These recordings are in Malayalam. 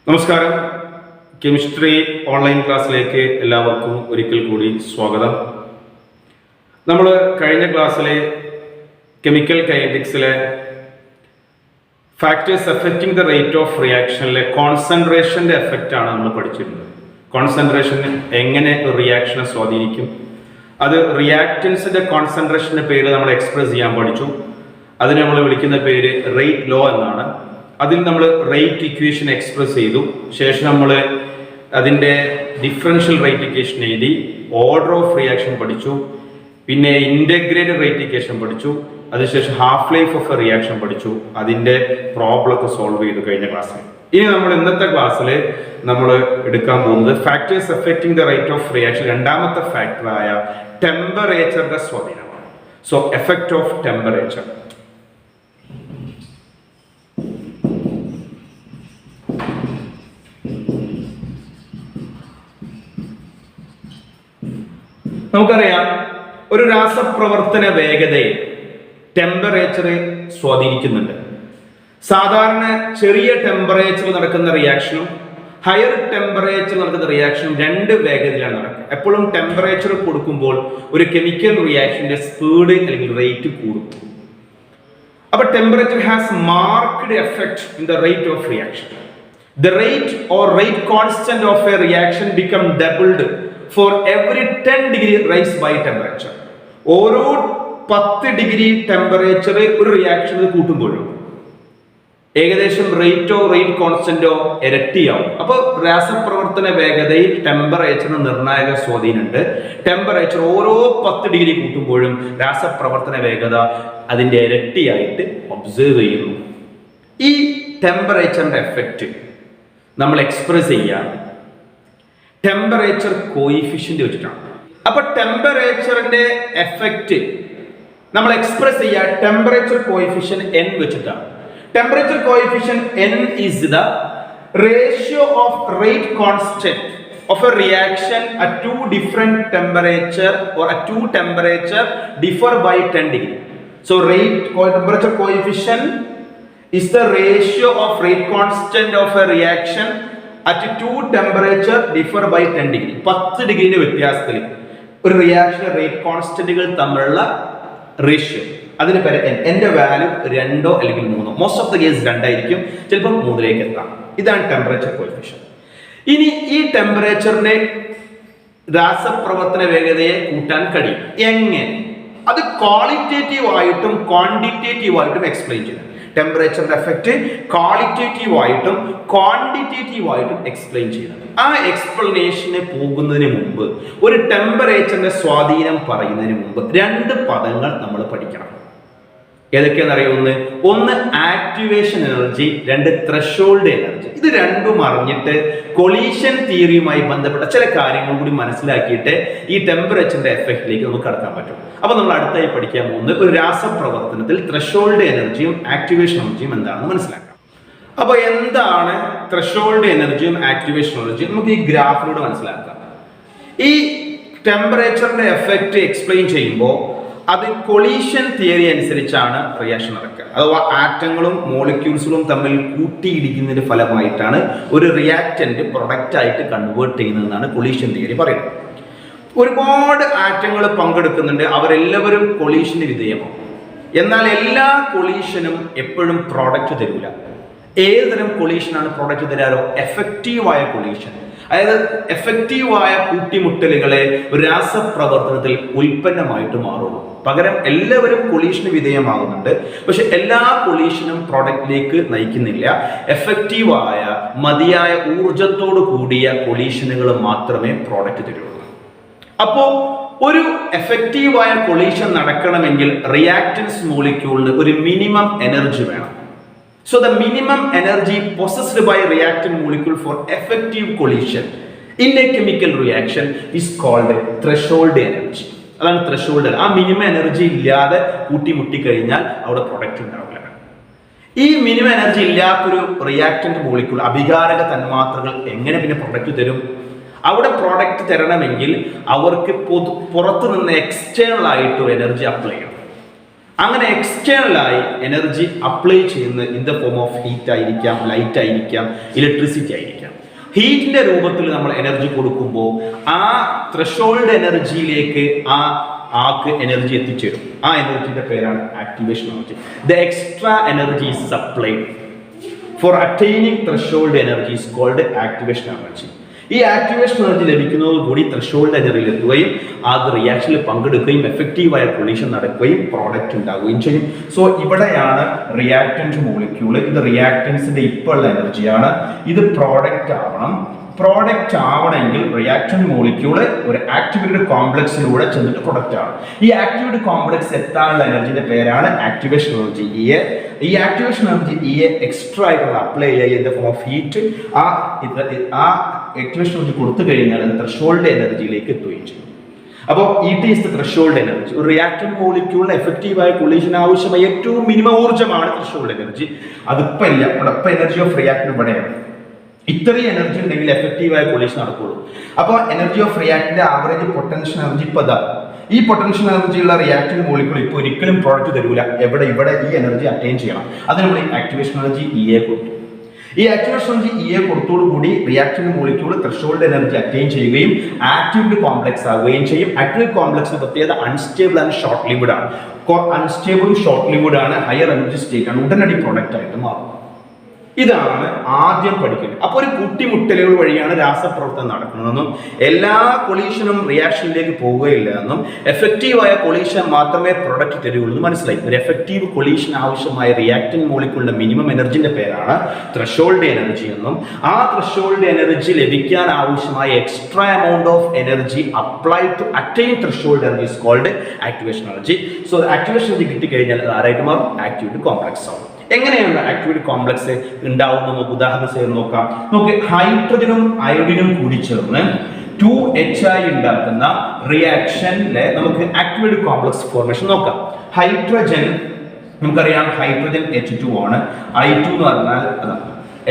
നമസ്കാരം. കെമിസ്ട്രി ഓൺലൈൻ ക്ലാസ്സിലേക്ക് എല്ലാവർക്കും ഒരിക്കൽ കൂടി സ്വാഗതം. നമ്മൾ കഴിഞ്ഞ ക്ലാസ്സിലെ കെമിക്കൽ കൈനറ്റിക്സിലെ factors affecting the rate of റിയാക്ഷനിലെ കോൺസെൻട്രേഷൻ്റെ എഫക്റ്റാണ് നമ്മൾ പഠിച്ചിരുന്നത്. കോൺസെൻട്രേഷൻ എങ്ങനെ റിയാക്ഷനെ സ്വാധീനിക്കും, അത് റിയാക്റ്റൻസിൻ്റെ കോൺസെൻട്രേഷൻ്റെ പേര് നമ്മൾ എക്സ്പ്രസ് ചെയ്യാൻ പഠിച്ചു. അതിന് നമ്മൾ വിളിക്കുന്ന പേര് റേറ്റ് ലോ എന്നാണ്. അതിൽ നമ്മൾ റേറ്റ് ഇക്വേഷൻ എക്സ്പ്രസ് ചെയ്തു. ശേഷം നമ്മൾ അതിൻ്റെ ഡിഫറൻഷ്യൽ റേറ്റ് ഇക്വേഷൻ എഴുതി, ഓർഡർ ഓഫ് റിയാക്ഷൻ പഠിച്ചു, പിന്നെ ഇൻ്റഗ്രേറ്റഡ് റേറ്റ് ഇക്വേഷൻ പഠിച്ചു. അതിനുശേഷം half life of A reaction പഠിച്ചു. അതിൻ്റെ പ്രോബ്ലം ഒക്കെ സോൾവ് ചെയ്തു കഴിഞ്ഞ ക്ലാസ്സിൽ. ഇനി നമ്മൾ ഇന്നത്തെ ക്ലാസ്സിൽ നമ്മൾ എടുക്കാൻ പോകുന്നത് factors affecting the rate of reaction രണ്ടാമത്തെ ഫാക്ടറായ ടെമ്പറേച്ചറിന്റെ സ്വാധീനമാണ്. So effect of temperature. നമുക്കറിയാം, ഒരു രാസപ്രവർത്തന വേഗതയെ ടെമ്പറേച്ചർ സ്വാധീനിക്കുന്നുണ്ട്. സാധാരണ ചെറിയ ടെമ്പറേച്ചർ നടക്കുന്ന റിയാക്ഷനും ഹയർ ടെമ്പറേച്ചർ നടക്കുന്ന റിയാക്ഷനും രണ്ട് വേഗതയിലാണ് നടക്കുക. എപ്പോഴും ടെമ്പറേച്ചർ കൊടുക്കുമ്പോൾ ഒരു കെമിക്കൽ റിയാക്ഷന്റെ സ്പീഡ് അല്ലെങ്കിൽ റേറ്റ് കൂടും. അപ്പൊ temperature has marked effect in the rate of reaction. The rate or rate constant of a reaction become doubled for every 10 degree rise by temperature. ഓരോ 10 ഡിഗ്രി ടെമ്പറേച്ചർ ഒരു റിയാക്ഷനിൽ കൂട്ടുമ്പോഴും ഏകദേശം റേറ്റോ റേറ്റ് കോൺസ്റ്റന്റോ ഇരട്ടിയാവും. അപ്പോൾ രാസപ്രവർത്തന വേഗതയിൽ ടെമ്പറേച്ചറിന് നിർണായക സ്വാധീനമുണ്ട്. ടെമ്പറേച്ചർ ഓരോ 10 ഡിഗ്രി കൂട്ടുമ്പോഴും രാസപ്രവർത്തന വേഗത അതിൻ്റെ ഇരട്ടിയായിട്ട് ഒബ്സർവ് ചെയ്യുന്നു. ഈ ടെമ്പറേച്ചറിന്റെ എഫക്റ്റ് നമ്മൾ എക്സ്പ്രസ് ചെയ്യാൻ ടെമ്പറേച്ചർ കോയിഫിഷ്യന്റ് വെച്ചിട്ടാണ്. അപ്പൊ ടെമ്പറേച്ചറിന്റെ എഫക്റ്റ് നമ്മൾ എക്സ്പ്രസ് ചെയ്യാൻ ടെമ്പറേച്ചർ കോയിഫിഷ്യന്റ് n വെച്ചിട്ടാണ്. Temperature coefficient n is the ratio of rate constant of a reaction at two different temperature or at two temperature differ by 10 degree. So temperature coefficient is the ratio of rate constant of a reaction at two temperature differ by 10 degree. 10 ഡിഗ്രിയുടെ വ്യത്യാസത്തിൽ ഒരു റിയാക്ഷൻ റേറ്റ് കോൺസ്റ്റന്റുകൾ തമ്മിലുള്ള റേഷ്യോ, അതിന് പേര് n. എൻ്റെ വാല്യൂ 2 അല്ലെങ്കിൽ 3, മോസ്റ്റ് ഓഫ് ദ കേസ് 2 ആയിരിക്കും, ചിലപ്പോൾ 3 എത്താം. ഇതാണ് ടെമ്പറേച്ചർ കോഎഫിഷ്യന്റ്. ഇനി ഈ ടെമ്പറേച്ചറിന്റെ രാസപ്രവർത്തന വേഗതയെ കൂട്ടാൻ കഴിയും. എങ്ങനെ? അത് ക്വാളിറ്റേറ്റീവ് ആയിട്ടും ക്വാണ്ടിറ്റേറ്റീവ് ആയിട്ടും എക്സ്പ്ലെയിൻ ചെയ്യും. ടെമ്പറേച്ചറിന്റെ എഫക്റ്റ് ക്വാളിറ്റേറ്റീവ് ആയിട്ടും ക്വാണ്ടിറ്റേറ്റീവ് ആയിട്ടും എക്സ്പ്ലെയിൻ ചെയ്യുന്നത്. ആ എക്സ്പ്ലനേഷന് പോകുന്നതിന് മുമ്പ്, ഒരു ടെമ്പറേച്ചറിന്റെ സ്വാധീനം പറയുന്നതിന് മുമ്പ് 2 പദങ്ങൾ നമ്മൾ പഠിക്കണം. ഏതൊക്കെയാണെന്ന് ഒന്ന് ആക്ടിവേഷൻ എനർജി, 2 ത്രെഷോൾഡ് എനർജി. ഇത് രണ്ടും അറിഞ്ഞിട്ട് കൊളീഷൻ തിയറിയുമായി ബന്ധപ്പെട്ട ചില കാര്യങ്ങൾ കൂടി മനസ്സിലാക്കിയിട്ട് ഈ ടെമ്പറേച്ചറിന്റെ എഫക്റ്റിലേക്ക് നമുക്ക് കടക്കാൻ പറ്റും. അപ്പൊ നമ്മൾ അടുത്തായി പഠിക്കാൻ പോകുന്നത് ഒരു രാസപ്രവർത്തനത്തിൽ ത്രെഷോൾഡ് എനർജിയും ആക്ടിവേഷൻ എനർജിയും എന്താണെന്ന് മനസ്സിലാക്കാം. അപ്പൊ എന്താണ് ത്രെഷോൾഡ് എനർജിയും ആക്ടിവേഷൻ എനർജിയും നമുക്ക് ഈ ഗ്രാഫിലൂടെ മനസ്സിലാക്കാം. ഈ ടെമ്പറേച്ചറിന്റെ എഫക്റ്റ് എക്സ്പ്ലെയിൻ ചെയ്യുമ്പോൾ അത് കൊളീഷൻ തിയറി അനുസരിച്ചാണ് റിയാക്ഷൻ നടക്കുക. അഥവാ ആറ്റങ്ങളും മോളിക്യൂൾസുകളും തമ്മിൽ കൂട്ടിയിടിക്കുന്നതിന്റെ ഫലമായിട്ടാണ് ഒരു റിയാക്റ്റന്റ് പ്രൊഡക്റ്റ് ആയിട്ട് കൺവേർട്ട് ചെയ്യുന്നതെന്നാണ് കൊളീഷൻ തിയറി പറയുന്നത്. ഒരുപാട് ആറ്റങ്ങൾ പങ്കെടുക്കുന്നുണ്ട്, അവരെല്ലാവരും കൊളീഷന് വിധേയമാവും. എന്നാൽ എല്ലാ കൊളീഷനും എപ്പോഴും പ്രോഡക്റ്റ് തരില്ല. ഏതുതരം കൊളീഷനാണ് പ്രോഡക്റ്റ് തരാറോ? എഫക്റ്റീവായ കൊളീഷൻ. അതായത് എഫക്റ്റീവായ കൂട്ടിമുട്ടലുകളെ രാസപ്രവർത്തനത്തിൽ ഉൽപ്പന്നമായിട്ട് മാറുള്ളൂ. പകരം എല്ലാവരും കൊളീഷന് വിധേയമാകുന്നുണ്ട്, പക്ഷെ എല്ലാ കൊളീഷനും പ്രോഡക്റ്റിലേക്ക് നയിക്കുന്നില്ല. എഫക്റ്റീവായ മതിയായ ഊർജത്തോടു കൂടിയ കൊളീഷനുകൾ മാത്രമേ പ്രോഡക്റ്റ് തരുള്ളൂ. അപ്പോ ഒരു എഫക്റ്റീവായ കൊളീഷൻ നടക്കണമെങ്കിൽ റിയാക്റ്റൻസ് മോളിക്യൂളിന് ഒരു മിനിമം എനർജി വേണം. So the minimum energy possessed by reactant molecule for effective collision in a chemical reaction is called threshold energy. അതാണ് ത്രെഷോൾഡ്. ആ മിനിമം എനർജി ഇല്ലാതെ കൂട്ടിമുട്ടി കഴിഞ്ഞാൽ അവിടെ പ്രൊഡക്റ്റ് ഉണ്ടാവില്ല. ഈ മിനിമം എനർജി ഇല്ലാത്തൊരു റിയാക്റ്റന്റ് മോളിക്യൂൾ, അഭികാരക തന്മാത്രകൾ എങ്ങനെ പിന്നെ പ്രൊഡക്റ്റ് തരും? അവിടെ പ്രോഡക്റ്റ് തരണമെങ്കിൽ അവർക്ക് പുറത്തു നിന്ന് എക്സ്റ്റേണൽ ആയിട്ട് എനർജി അപ്ലൈ ചെയ്യണം. അങ്ങനെ എക്സ്റ്റേണലായി എനർജി അപ്ലൈ ചെയ്യുന്ന in the form of heat ആയിരിക്കാം, ലൈറ്റ് ആയിരിക്കാം, ഇലക്ട്രിസിറ്റി ആയിരിക്കാം. ഹീറ്റിന്റെ രൂപത്തിൽ നമ്മൾ എനർജി കൊടുക്കുമ്പോൾ ആ ത്രെഷോൾഡ് എനർജിയിലേക്ക് ആക്ക് എനർജി എത്തിച്ചേരും. ആ എനർജിയുടെ പേരാണ് activation energy. The extra energy is supplied for attaining threshold energy is called activation energy. ഈ ആക്ടിവേഷൻ എനർജി ലഭിക്കുന്നതോടുകൂടി ത്രെഷോൾഡ് എനർജിയിൽ എത്തുകയും അത് റിയാക്ഷനിൽ പങ്കെടുക്കുകയും എഫക്റ്റീവായ കൊളീഷൻ നടക്കുകയും പ്രോഡക്റ്റ് ഉണ്ടാവുകയും ചെയ്യും. സോ ഇവിടെയാണ് റിയാക്ടന്റ് മോളിക്യൂള്. ഇത് റിയാക്ടൻസിന്റെ ഇപ്പോൾ ഉള്ള എനർജിയാണ്. ഇത് പ്രോഡക്റ്റ് ആവണം. പ്രോഡക്റ്റ് ആവണമെങ്കിൽ റിയാക്ടന്റ് മോളിക്യൂള് ഒരു ആക്ടിവേറ്റഡ് കോംപ്ലക്സിലൂടെ ചെന്നിട്ട് പ്രൊഡക്റ്റ് ആണ്. ഈ ആക്ടിവേറ്റഡ് കോംപ്ലക്സ് എത്താനുള്ള എനർജിന്റെ പേരാണ് ആക്ടിവേഷൻ എനർജി ഇ. ഈ ആക്ടിവേഷൻ എനർജി ഇ എക്സ്ട്രാ ആയിട്ടുള്ള അപ്ലൈ ചെയ്യുന്ന ഫോം ഓഫ് ഹീറ്റ് ആ ആക്ടിവേഷൻ എനർജി കൊടുത്തു കഴിഞ്ഞാൽ അത് ത്രെഷോൾഡ് എനർജിയിലേക്ക് എത്തുകയും ചെയ്യും. അപ്പോൾ it is the threshold energy. ഒരു റിയാക്ടന്റ് മോളിക്യൂളിന് എഫക്റ്റീവായ കൊളീഷൻ ആവശ്യമായ ഏറ്റവും മിനിമം ഊർജ്ജമാണ് ത്രെഷോൾഡ് എനർജി. അതിപ്പോ ഇല്ല. ഇവിടെ എനർജി ഓഫ് റിയാക്ടന്റ് ഇവിടെയാണ്. ഇത്രയും എനർജി ഉണ്ടെങ്കിൽ എഫക്റ്റീവായ കൊളീഷൻ നടക്കുള്ളൂ. അപ്പോൾ energy of reactant average potential energy ഇപ്പൊ അതാ. ഈ പൊട്ടൻഷ്യൽ എനർജി ഉള്ള റിയാക്ടന്റ് മോളിക്യൂൾ ഇപ്പോൾ ഒരിക്കലും പ്രോഡക്റ്റ് തരൂല. ഇവിടെ ഈ എനർജി അറ്റൈൻ ചെയ്യണം. അത് നമ്മൾ ആക്ടിവേഷൻ എനർജി ഇ കൊടുത്തു. ഈ ആക്ടിവേഷൻ എനർജി ഇ കൊടുത്തോടുകൂടി reactant molecule threshold energy attain ചെയ്യുകയും ആക്റ്റീവ് കോംപ്ലക്സ് ആവുകയും ചെയ്യും. ആക്റ്റീവ് കോംപ്ലക്സിന്റെ പ്രത്യേകത അൺസ്റ്റേബിൾ ആൻഡ് ഷോർട്ട് ലിവിഡ് ആണ്. അൺസ്റ്റേബിളും ഷോർട്ട് ലിവിഡ് ആണ്. ഹയർ എനർജി സ്റ്റേറ്റ് ആണ്. ഉടനടി പ്രൊഡക്റ്റ് ആയിട്ട് മാറും. ഇതാണ് ആദ്യം പഠിക്കുന്നത്. അപ്പോൾ ഒരു കൂട്ടിമുട്ടലുകൾ വഴിയാണ് രാസപ്രവർത്തനം നടക്കുന്നതെന്നും എല്ലാ കൊളീഷനും റിയാക്ഷനിലേക്ക് പോവുകയില്ല എന്നും എഫക്റ്റീവായ കൊളീഷൻ മാത്രമേ പ്രൊഡക്റ്റ് തരുകയുള്ളൂ എന്ന് മനസ്സിലായി. ഒരു എഫക്റ്റീവ് കൊളീഷൻ ആവശ്യമായ റിയാക്ടന്റ് മോളിക്യൂളിന്റെ മിനിമം എനർജിന്റെ പേരാണ് ത്രെഷോൾഡ് എനർജി എന്നും ആ ത്രെഷോൾഡ് എനർജി ലഭിക്കാൻ ആവശ്യമായ extra amount of energy apply to attain threshold energy is called activation energy. So activation energy കിട്ടിക്കഴിഞ്ഞാൽ അത് ആരായിട്ട് മാറും? ആക്ടിവേറ്റഡ് കോംപ്ലക്സ് ആവും. എങ്ങനെയാണ് ആക്ടിവേറ്റഡ് കോംപ്ലക്സ് ഉണ്ടാവുന്ന നമുക്ക് ഉദാഹരണം ചെയ്ത് നോക്കാം. നമുക്ക് ഹൈഡ്രജനും അയോഡിനും കൂടി ചേർന്ന് 2Hi ഉണ്ടാക്കുന്ന റിയാക്ഷനിലെ നമുക്ക് ആക്ടിവേറ്റഡ് കോംപ്ലക്സ് ഫോർമേഷൻ നോക്കാം. ഹൈഡ്രജൻ നമുക്കറിയാം, ഹൈഡ്രജൻ H2 ആണ്. I2 എന്ന് പറഞ്ഞാൽ അതാണ്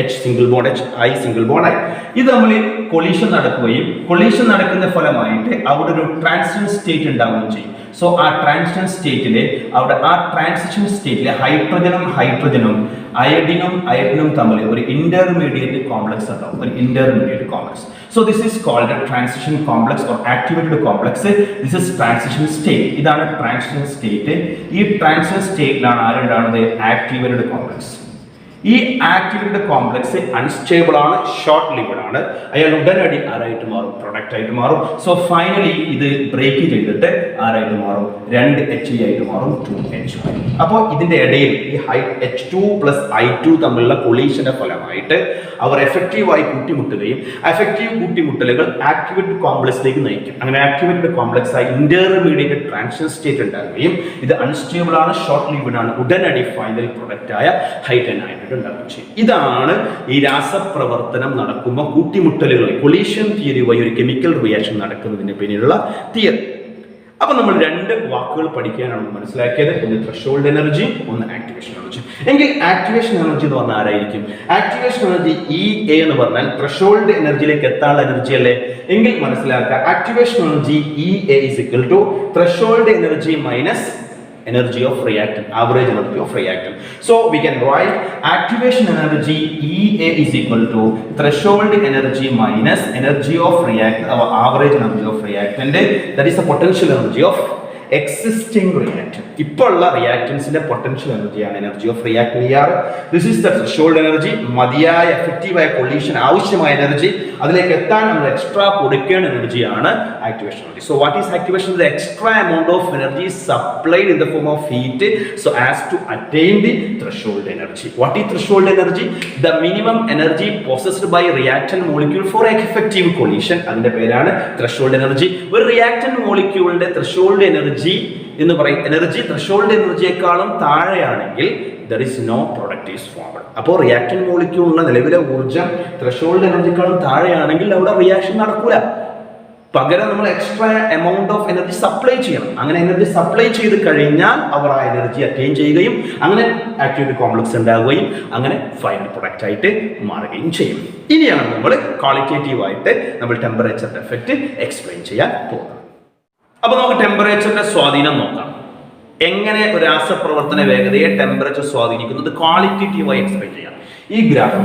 H single bond H, I single bond I. ഇത് നമ്മൾ കൊളീഷൻ നടക്കുകയും കൊളീഷൻ നടക്കുന്ന ഫലമായിട്ട് അവിടെ ഒരു ട്രാൻസിഷൻ സ്റ്റേറ്റ് ഉണ്ടാവുകയും ചെയ്യും. സോ ആ ട്രാൻസിഷൻ സ്റ്റേറ്റിലെ അവിടെ ആ ട്രാൻസിഷൻ സ്റ്റേറ്റിലെ ഹൈഡ്രജനും അയഡിനും തമ്മിൽ ഒരു ഇന്റർമീഡിയറ്റ് കോംപ്ലക്സ് ഉണ്ടാവും. ഒരു intermediate complex. So this is called a transition complex or activated complex. This is transition state. ഇതാണ് ട്രാൻസിഷൻ സ്റ്റേറ്റ്. ഈ ട്രാൻസിഷൻ സ്റ്റേറ്റിലാണ് ആരുണ്ടാവുന്നത്? Activated complex. ഈ ആക്ടിവേറ്റഡ് കോംപ്ലക്സ് അൺസ്റ്റേബിൾ ആണ്, ഷോർട്ട് ലിവിഡ് ആണ്. അയാൾ ഉടനടി ആരായിട്ട് മാറും? പ്രൊഡക്റ്റ് ആയിട്ട് മാറും. സോ ഫൈനലി ഇത് ബ്രേക്ക് ചെയ്തിട്ട് ആരായിട്ട് മാറും? 2He ആയിട്ട് മാറും, 2Hi. അപ്പോൾ ഇതിന്റെ ഇടയിൽ ഈ H2 പ്ലസ് I2 തമ്മിലുള്ള കൊളീഷന്റെ ഫലമായിട്ട് അവർ എഫക്റ്റീവായി കൂട്ടിമുട്ടുകയും എഫക്റ്റീവ് കൂട്ടിമുട്ടലുകൾ ആക്ടിവേറ്റഡ് കോംപ്ലക്സിലേക്ക് നയിക്കും. അങ്ങനെ ആക്ടിവേറ്റഡ് കോംപ്ലക്സ് ആയി ഇന്റർമീഡിയറ്റ് ട്രാൻസിഷൻ സ്റ്റേറ്റ് ഉണ്ടാവുകയും ഇത് അൺസ്റ്റേബിൾ ആണ്, ഷോർട്ട് ലിവിഡ് ആണ്. ഉടനടി ഫൈനൽ പ്രൊഡക്റ്റ് ആയ ഹൈഡ്രജൻ ഉണ്ടാകും. ഇതാണ് ഈ രാസപ്രവർത്തനം നടക്കുമ്പോൾ കൂട്ടിമുട്ടലുകൾ കൊളീഷൻ തിയറി വഴി ഒരു കെമിക്കൽ റിയാക്ഷൻ നടക്കുന്നതിന് പിന്നിലുള്ള തിയറി. അപ്പൊ നമ്മൾ രണ്ട് വാക്കുകൾ പഠിക്കാനാണ് മനസ്സിലാക്കിയത്. ഒന്ന് ത്രെഷോൾഡ് എനർജി, ഒന്ന് ആക്ടിവേഷൻ എനർജി. എങ്കിൽ ആക്ടിവേഷൻ എനർജി എന്ന് പറഞ്ഞാൽ ആരായിരിക്കും? ആക്ടിവേഷൻ എനർജി EA എന്ന് പറഞ്ഞാൽ ത്രെഷോൾഡ് എനർജിയിലേക്ക് എത്താനുള്ള എനർജി അല്ലേ? എങ്കിൽ മനസ്സിലാക്കുക, activation energy EA is equal to threshold energy minus energy of reactant, average energy of reactant. So we can write activation energy EA is equal to threshold energy minus energy of reactant, our average energy of reactant, that is the potential energy of existing reactant. ഇപ്പോൾ ഉള്ള റിയാക്ടൻസിന്റെ പൊട്ടൻഷ്യൽ എനർജിയാണ് energy of reactant. This is the threshold energy. മതിയായ എഫക്റ്റീവായ കൊളീഷൻ ആവശ്യമായ എനർജി, അതിലേക്ക് എത്താൻ നമ്മൾ എക്സ്ട്രാ കൊടുക്കേണ്ട എനർജിയാണ് activation energy. So what is activation? The extra amount of energy supplied in the form of heat so as to attain the threshold energy. What is threshold energy? The minimum energy possessed by reactant molecule for effective collision. അതിന്റെ പേരാണ് ത്രെഷോൾഡ് എനർജി. ഒരു റിയാക്ടന്റ് മോളിക്യൂളിന്റെ ത്രെഷോൾഡ് എനർജി എന്ന് പറയും എനർജി ത്രെഷോൾഡ് എനർജിയെക്കാളും താഴെയാണെങ്കിൽ there is no product is formed. അപ്പോൾ റിയാക്ടന്റ് മോളിക്യൂളിനുള്ള നിലവിലെ ഊർജ്ജം ത്രെഷോൾഡ് എനർജിക്കാളും താഴെയാണെങ്കിൽ അവിടെ റിയാക്ഷൻ നടക്കൂല. പകരം നമ്മൾ extra amount of energy supply ചെയ്യണം. അങ്ങനെ എനർജി സപ്ലൈ ചെയ്ത് കഴിഞ്ഞാൽ അവർ ആ എനർജി അറ്റൈൻ ചെയ്യുകയും അങ്ങനെ ആക്ടിവേറ്റഡ് കോംപ്ലക്സ് ഉണ്ടാവുകയും അങ്ങനെ ഫൈനൽ പ്രൊഡക്റ്റ് ആയിട്ട് മാറുകയും ചെയ്യും. ഇനിയാണ് നമ്മൾ ക്വാളിറ്റേറ്റീവ് ആയിട്ട് നമ്മൾ ടെമ്പറേച്ചറിന്റെ എഫക്റ്റ് എക്സ്പ്ലെയിൻ ചെയ്യാൻ പോകുന്നത്. അപ്പൊ നമുക്ക് ടെമ്പറേച്ചറിന്റെ സ്വാധീനം നോക്കാം. എങ്ങനെ ഒരു രാസപ്രവർത്തന വേഗതയെ ടെമ്പറേച്ചർ സ്വാധീനിക്കുന്നത് ക്വാളിറ്റേറ്റീവായി എക്സ്പ്ലെയിൻ ചെയ്യാം. ഈ graph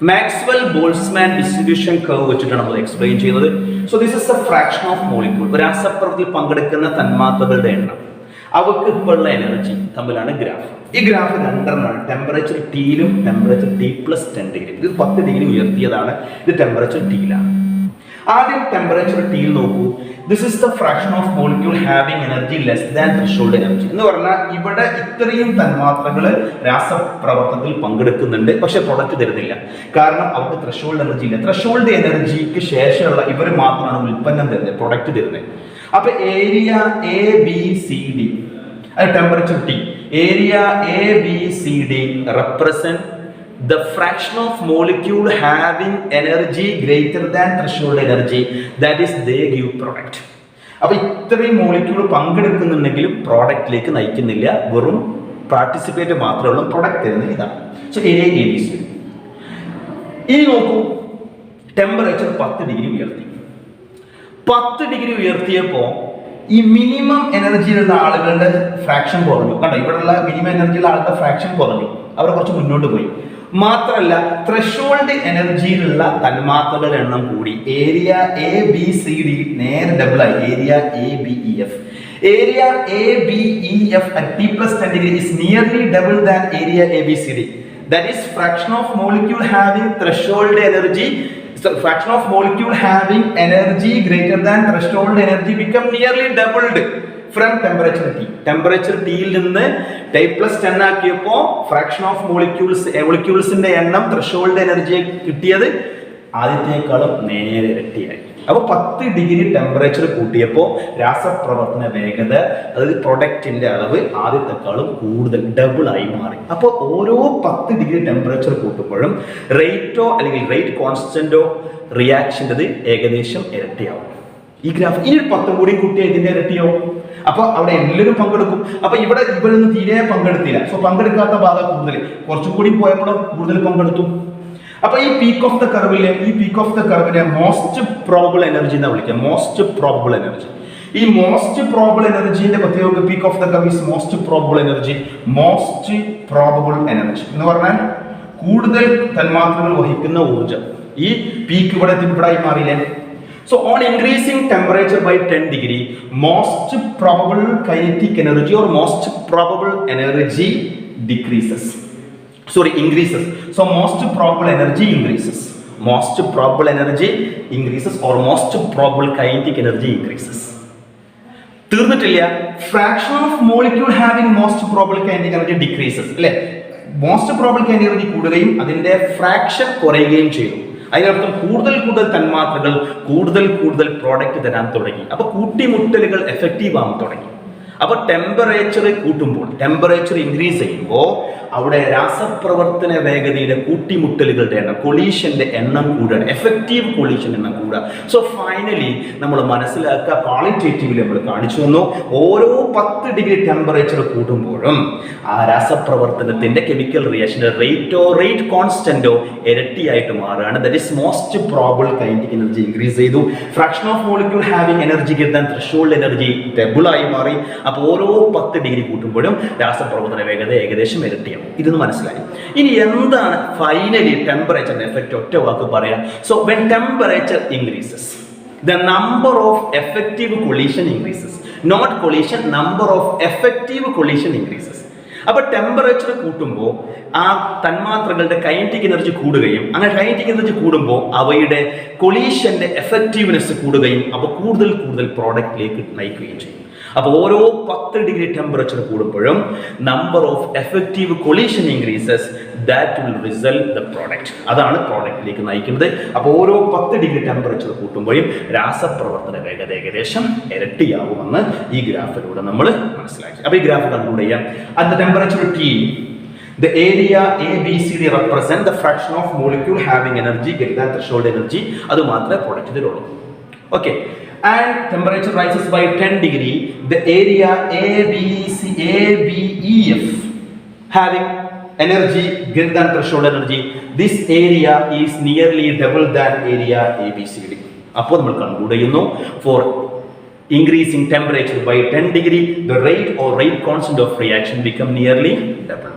Maxwell Boltzmann distribution curve വെച്ചിട്ടാണ് നമ്മൾ എക്സ്പ്ലെയിൻ ചെയ്യുന്നത്. So this is a fraction of molecule. രാസപ്രവർത്തനത്തിൽ പങ്കെടുക്കുന്ന തന്മാത്രകളുടെ എണ്ണം, അവർക്ക് ഇപ്പോൾ ഉള്ള എനർജി തമ്മിലാണ് ഗ്രാഫ്. ഈ ഗ്രാഫ് രണ്ടെണ്ണമാണ്, ടെമ്പറേച്ചർ ടിയിലും ടെമ്പറേച്ചർ T+10°. ഇത് 10 ഡിഗ്രി ഉയർത്തിയതാണ്, ഇത് ടെമ്പറേച്ചർ ടിയിലാണ്. ആദ്യം ടെമ്പറേച്ചർ ടിയിൽ നോക്കൂ. This is the fraction of molecule having energy less than threshold energy എന്ന് പറഞ്ഞാൽ ഇവിടെ ഇത്രയും തന്മാത്രകൾ രാസപ്രവർത്തനത്തിൽ പങ്കെടുക്കുന്നുണ്ട്, പക്ഷെ പ്രൊഡക്റ്റ് തരുന്നില്ല. കാരണം അവർക്ക് ത്രെഷോൾഡ് എനർജി ഇല്ല. ത്രെഷോൾഡ് എനർജിക്ക് ശേഷമുള്ള ഇവർ മാത്രമാണ് ഉൽപ്പന്നം തരുന്നത്, പ്രൊഡക്റ്റ് തരുന്നത്. അപ്പൊ ഏരിയ ABCD, അത് temperature T, area ABCD represent the fraction of molecule having energy greater than threshold energy, that is they give product. അപ്പൊ ഇത്രയും മോളിക്യൂൾ പങ്കെടുക്കുന്നുണ്ടെങ്കിലും പ്രോഡക്റ്റിലേക്ക് നയിക്കുന്നില്ല, വെറും പാർട്ടിസിപ്പേറ്റ് മാത്രമേ ഉള്ളൂ, പ്രൊഡക്റ്റ് തരുന്നത് ഇതാണ്. So area ABCD. ഇനി നോക്കൂ, ടെമ്പറേച്ചർ 10 ഡിഗ്രി ഉയർത്തി. 10 ഡിഗ്രി ഉയർത്തിയപ്പോൾ ഈ മിനിമം എനർജിയിലുള്ള ആളുകളുടെ ഫ്രാക്ഷൻ കുറഞ്ഞു. കണ്ടോ, ഇവിടെയുള്ള മിനിമം എനർജിയുള്ള ആളുടെ ഫ്രാക്ഷൻ കുറഞ്ഞു, അവർ കുറച്ച് മുന്നോട്ട് പോയി. മാത്രമല്ല ത്രെഷോൾഡ് എനർജിയിലുള്ള തന്മാത്രകളുടെ എണ്ണം കൂടി. ഏരിയ ABCD നേരെ ഡബിൾ ആയി, area ABEF. Area ABEF at T+10° is nearly double than area ABCD. That is fraction of molecule having threshold energy. So fraction of molecule having energy greater than threshold energy become nearly doubled from temperature T. Temperature Tയിൽ നിന്ന് T+10 ആക്കിയപ്പോൾ ഫ്രാക്ഷൻ ഓഫ് മോളിക്യൂൾസിന്റെ എണ്ണം ത്രെഷോൾഡ് എനർജി കിട്ടിയത് ആദ്യത്തേക്കാളും നേരെ ഇരട്ടിയായി. അപ്പോൾ 10 ഡിഗ്രി ടെമ്പറേച്ചർ കൂട്ടിയപ്പോൾ രാസപ്രവർത്തന വേഗത, അതായത് പ്രൊഡക്റ്റിന്റെ അളവ് ആദ്യത്തെക്കാളും കൂടുതൽ ഡബിൾ ആയി മാറി. അപ്പോൾ ഓരോ 10 ഡിഗ്രി ടെമ്പറേച്ചർ കൂട്ടുമ്പോഴും റേറ്റോ അല്ലെങ്കിൽ റേറ്റ് കോൺസ്റ്റന്റോ റിയാക്ഷൻ്റെത് ഏകദേശം ഇരട്ടിയാവും. ഈ ഗ്രാഫ് ഇനി 10 കൂടി കൂട്ടിയാൽ ഇതിന്റെ ഇരട്ടിയോ? അപ്പൊ അവിടെ എല്ലാവരും പങ്കെടുക്കും. അപ്പൊ ഇവിടെ ഇവരൊന്നും തീരെ പങ്കെടുത്തില്ല. സോ പങ്കെടുക്കാത്ത ഭാഗം കൂടുതൽ, കുറച്ചുകൂടി പോയപ്പോഴും കൂടുതൽ പങ്കെടുത്തു. അപ്പൊ ഈ പീക്ക് ഓഫ് ദ കർവിലെ, ഈ പീക്ക് ഓഫ് ദ കർവിനെ മോസ്റ്റ് പ്രോബബിൾ എനർജി എന്ന് വിളിക്കാം. Most probable energy. ഈ മോസ്റ്റ് പ്രോബബിൾ എനർജിന്റെ പ്രത്യേക peak of the curve is most probable energy. Most probable energy എന്ന് പറഞ്ഞാൽ കൂടുതൽ തന്മാത്രകൾ വഹിക്കുന്ന ഊർജം. ഈ പീക്ക് ഇവിടെ ആയി മാറിയില്ലേ? So on increasing temperature by 10 degree, most probable kinetic energy or most probable energy increases. So most probable energy increases. Most probable energy increases or most probable kinetic energy increases. തീർന്നിട്ടില്ല. Fraction of molecule having most probable kinetic energy decreases. അല്ലേ? Most probable kinetic energy കൂടുകയും അതിന്റെ ഫ്രാക്ഷൻ കുറയുകയും ചെയ്തു. അതിനർത്ഥം കൂടുതൽ തന്മാത്രകൾ കൂടുതൽ പ്രോഡക്റ്റ് തരാൻ തുടങ്ങി. അപ്പൊ കൂട്ടിമുട്ടലുകൾ എഫക്റ്റീവ് ആവാൻ തുടങ്ങി. അപ്പൊ ടെമ്പറേച്ചർ കൂട്ടുമ്പോൾ, ടെമ്പറേച്ചർ ഇൻക്രീസ് ചെയ്യുമ്പോൾ അവിടെ രാസപ്രവർത്തന വേഗതയുടെ കൂട്ടിമുട്ടലുകളുടെ എണ്ണം, കൊളീഷന്റെ എണ്ണം കൂടുകയാണ്, എഫക്റ്റീവ് കൊളീഷൻ എണ്ണം കൂടുക. സോ ഫൈനലി നമ്മൾ മനസ്സിലാക്കുക, ക്വാളിറ്റേറ്റീവിൽ നമ്മൾ കാണിച്ചു തന്നു, ഓരോ 10 ഡിഗ്രി ടെമ്പറേച്ചർ കൂട്ടുമ്പോഴും ആ രാസപ്രവർത്തനത്തിന്റെ കെമിക്കൽ റിയാക്ഷന്റെ റേറ്റ് കോൺസ്റ്റന്റോ ഇരട്ടിയായിട്ട് മാറുകയാണ്. That is most probable kinetic energy increase ചെയ്തു. Fraction of molecule having energy given threshold energy double ആയി മാറി. അപ്പോൾ ഓരോ 10 ഡിഗ്രി കൂട്ടുമ്പോഴും രാസപ്രവർത്തന വേഗത ഏകദേശം ഇരട്ടിയാവും. ഇതെന്ന് മനസ്സിലായി. ഇനി എന്താണ് ഫൈനലി ടെമ്പറേച്ചറിന്റെ എഫക്റ്റ്? ഒറ്റ വാക്ക് പറയാം. So when temperature increases, the number of effective collision increases. Not collision, number of effective collision increases. അപ്പൊ ടെമ്പറേച്ചർ കൂട്ടുമ്പോൾ ആ തന്മാത്രകളുടെ കൈനറ്റിക് എനർജി കൂടുകയും, അങ്ങനെ കൈനറ്റിക് എനർജി കൂടുമ്പോൾ അവയുടെ കൊളീഷന്റെ എഫക്റ്റീവ്നെസ് കൂടുകയും, അപ്പോൾ കൂടുതൽ പ്രോഡക്റ്റിലേക്ക് നയിക്കുകയും ചെയ്യും. അപ്പോൾ ഓരോ 10 ഡിഗ്രി ടെമ്പറേച്ചർ കൂടുമ്പോഴും number of effective collision increases, that will result the product. അതാണ് പ്രോഡക്റ്റിലേക്ക് നയിക്കുന്നത്. അപ്പോൾ ഓരോ 10 ഡിഗ്രി ടെമ്പറേച്ചർ കൂട്ടുമ്പോഴും രാസപ്രവർത്തന വേഗത ഏകദേശം ഇരട്ടിയാവുമെന്ന് ഈ ഗ്രാഫിലൂടെ നമ്മൾ മനസ്സിലാക്കി. അപ്പോൾ ഈ ഗ്രാഫ് കൺക്ലൂഡ് ചെയ്യാം. At the temperature T, the area ABCD represent the fraction of molecule having energy greater than threshold energy. അത് മാത്രമേ പ്രോഡക്റ്റിലുള്ളൂ. Okay. And temperature rises by 10 degree, the area ABEF having energy greater than threshold energy, this area is nearly double than area ABCD. അപ്പോൾ നമ്മൾ കൺക്ലൂഡ് ചെയ്യുന്നു, for increasing temperature by 10 degree, the rate or rate constant of reaction become nearly double.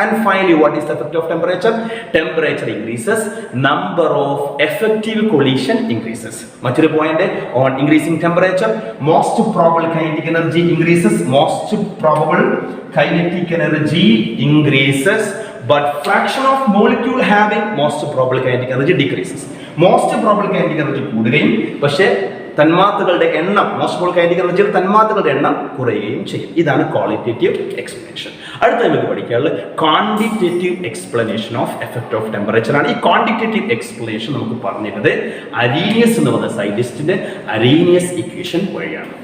And finally, what is the effect of temperature? Temperature increases, number of effective collision increases. Machore point on increasing temperature, most probable kinetic energy increases, most probable kinetic energy increases, but fraction of molecule having most probable kinetic energy decreases. Most probable kinetic energy കൂടുകയും പക്ഷേ തന്മാത്രകളുടെ എണ്ണം, മോസ്റ്റ് പ്രോബബിൾ കൈനറ്റിക് എനർജിയിൽ തന്മാത്രകളുടെ എണ്ണം കുറയുകയും ചെയ്യും. ഇതാണ് ക്വാളിറ്റേറ്റീവ് എക്സ്പ്ലനേഷൻ. അടുത്ത നമുക്ക് പഠിക്കാനുള്ളത് quantitative explanation of effect of temperature ആണ്. ഈ ക്വാണ്ടിറ്റേറ്റീവ് എക്സ്പ്ലനേഷൻ നമുക്ക് പറഞ്ഞിരുന്നത് അരീനിയസ് എന്ന് പറഞ്ഞ സയന്റിസ്റ്റിന്റെ അരീനിയസ് ഇക്വേഷൻ വഴിയാണ്.